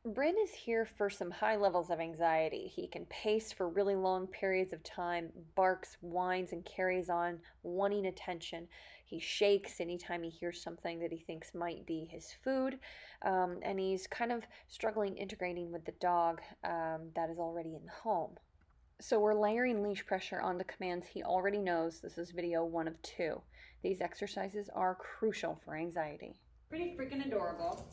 Bryn is here for some high levels of anxiety. He can pace for really long periods of time, barks, whines, and carries on, wanting attention. He shakes anytime he hears something that he thinks might be his food, and he's kind of struggling integrating with the dog that is already in the home. So we're layering leash pressure onto commands he already knows. This is video 1 of 2. These exercises are crucial for anxiety. Pretty freaking adorable.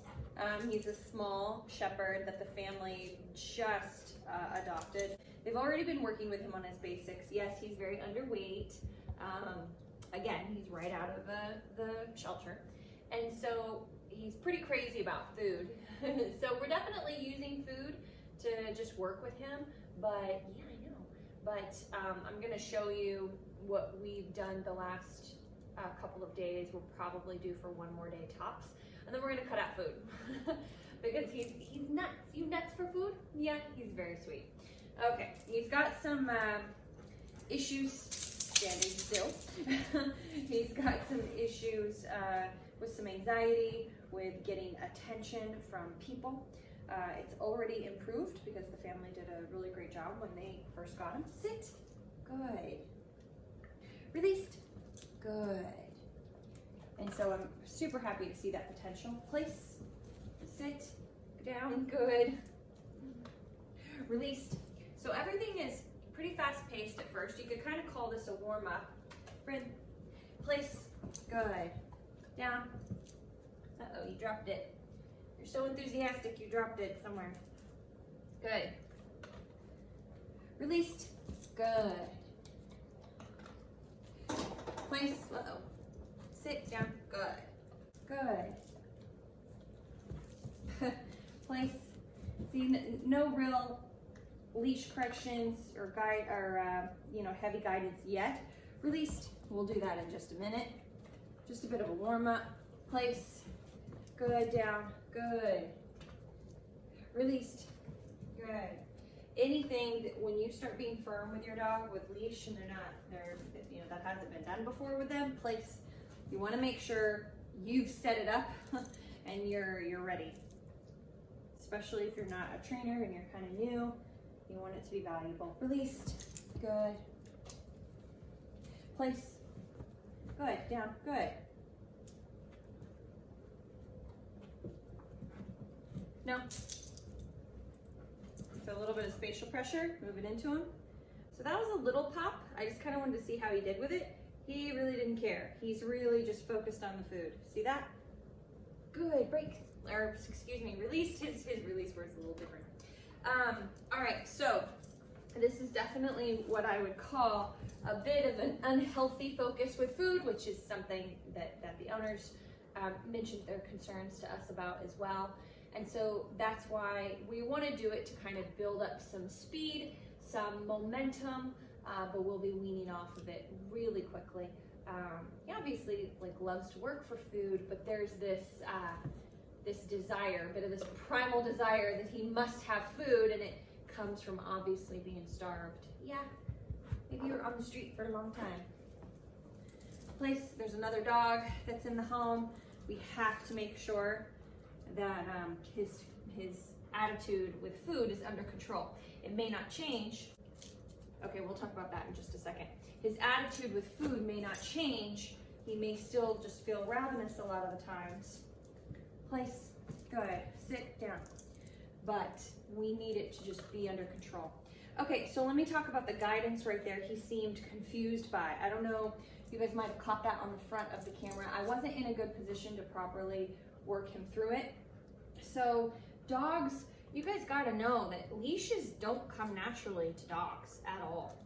He's a small shepherd that the family just adopted. They've already been working with him on his basics. Yes, he's very underweight. Again, he's right out of the shelter. And so he's pretty crazy about food. So we're definitely using food to just work with him. But yeah, I know. But I'm gonna show you what we've done the last couple of days. We'll probably do for one more day tops. And then we're gonna cut out food because he's nuts. You nuts for food? Yeah, he's very sweet. Okay, he's got some issues standing still. He's got some issues with some anxiety, with getting attention from people. It's already improved because the family did a really great job when they first got him. Sit. Good. Released. Good. And so I'm super happy to see that potential. Place, sit, down, good. Released. So everything is pretty fast paced at first. You could kind of call this a warm up. Bryn, place, good. Down. Uh-oh, you dropped it. You're so enthusiastic, you dropped it somewhere. Good. Released, good. Place, uh-oh. Sit down, good. Good. Place. See, no real leash corrections or heavy guidance yet. Released. We'll do that in just a minute. Just a bit of a warm up. Place. Good. Down. Good. Released. Good. Anything that when you start being firm with your dog with leash and that hasn't been done before with them, place. You want to make sure you've set it up and you're ready. Especially if you're not a trainer and you're kind of new, you want it to be valuable. Released. Good. Place. Good. Down. Good. No. So a little bit of spatial pressure, move it into him. So that was a little pop. I just kind of wanted to see how he did with it. He really didn't care. He's really just focused on the food. See that? Good, break, or excuse me, released. His release word's a little different. All right, so this is definitely what I would call a bit of an unhealthy focus with food, which is something that the owners mentioned their concerns to us about as well. And so that's why we want to do it to kind of build up some speed, some momentum, but we'll be weaning off of it really quickly. He obviously loves to work for food, but there's this desire, a bit of this primal desire that he must have food, and it comes from obviously being starved. Yeah, maybe you're on the street for a long time. Place, there's another dog that's in the home. We have to make sure that his attitude with food is under control. It may not change. Okay, we'll talk about that in just a second. His attitude with food may not change. He may still just feel ravenous a lot of the times. Place, good, sit down. But we need it to just be under control. Okay, so let me talk about the guidance right there. He seemed confused by. I don't know, you guys might have caught that on the front of the camera. I wasn't in a good position to properly work him through it. So dogs, you guys gotta know that leashes don't come naturally to dogs at all.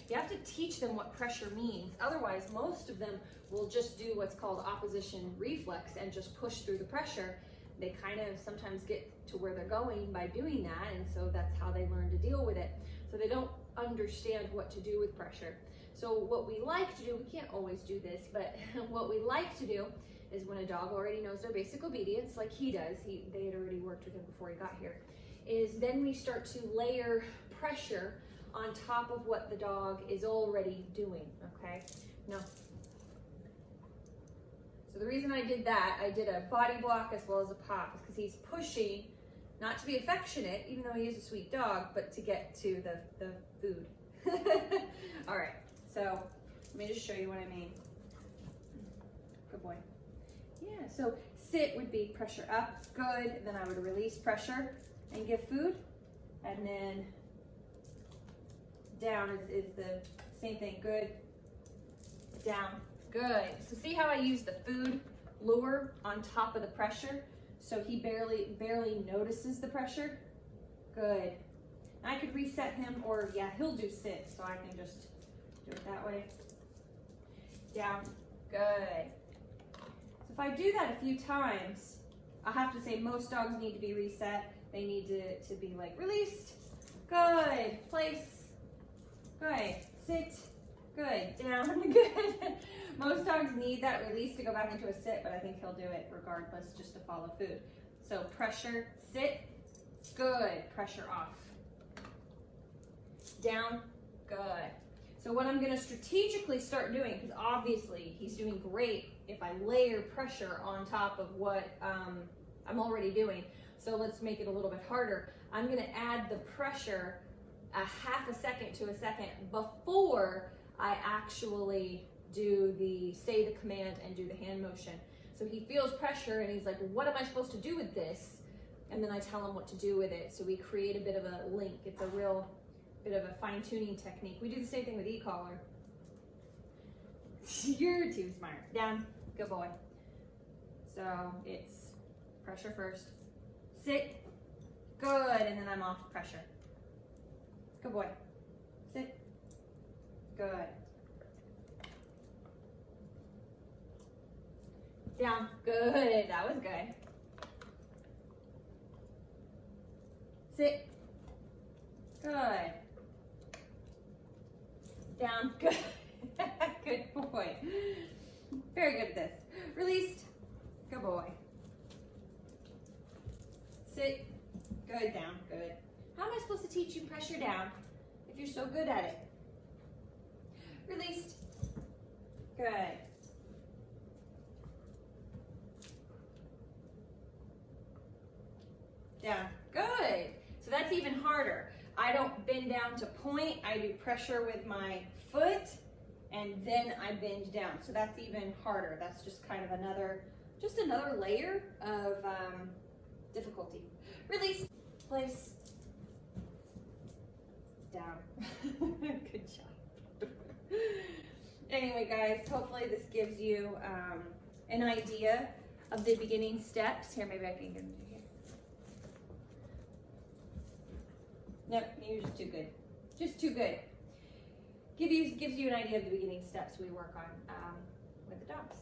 You have to teach them what pressure means. Otherwise, most of them will just do what's called opposition reflex and just push through the pressure. They kind of sometimes get to where they're going by doing that, and so that's how they learn to deal with it. So they don't understand what to do with pressure. So what we like to do, we can't always do this, but what we like to do is when a dog already knows their basic obedience, like he does, they had already worked with him before he got here, is then we start to layer pressure on top of what the dog is already doing, okay? Now, so the reason I did that, I did a body block as well as a pop, is because he's pushing Not to be affectionate, even though he is a sweet dog, but to get to the food. All right, so let me just show you what I mean. Good boy. Yeah, so sit would be pressure up, good. Then I would release pressure and give food. And then down is the same thing, good. Down, good. So see how I use the food lure on top of the pressure? So he barely notices the pressure. Good. I could reset him, or yeah, he'll do sit, so I can just do it that way. Down, good. So if I do that a few times, I'll have to say most dogs need to be reset. They need to be like released. Good. Place. Good. Sit. Good. Down. Good. Most dogs need that release to go back into a sit, but I think he'll do it regardless, just to follow food. So pressure, sit. Good. Pressure off. Down. Good. So what I'm going to strategically start doing, because obviously he's doing great if I layer pressure on top of what I'm already doing. So let's make it a little bit harder. I'm going to add the pressure a half a second to a second before I actually say the command and do the hand motion. So he feels pressure and he's like, what am I supposed to do with this? And then I tell him what to do with it. So we create a bit of a link. It's a real bit of a fine-tuning technique. We do the same thing with e-collar. You're too smart. Down. Good boy. So it's pressure first. Sit. Good. And then I'm off pressure. Good boy. Sit. Good. Down. Good. That was good. Sit. Good. Down. Good. Good boy. Very good at this. Released. Good boy. Sit. Good. Down. Good. How am I supposed to teach you pressure down if you're so good at it? Released. Good. Down. Good. So that's even harder. I don't bend down to point. I do pressure with my foot and then I bend down. So that's even harder. That's just kind of another layer of difficulty. Release. Place. Down. Good job. Anyway, guys, hopefully this gives you an idea of the beginning steps. Here, maybe I can get them to here. Nope, you're just too good. Just too good. Gives you an idea of the beginning steps we work on with the dogs.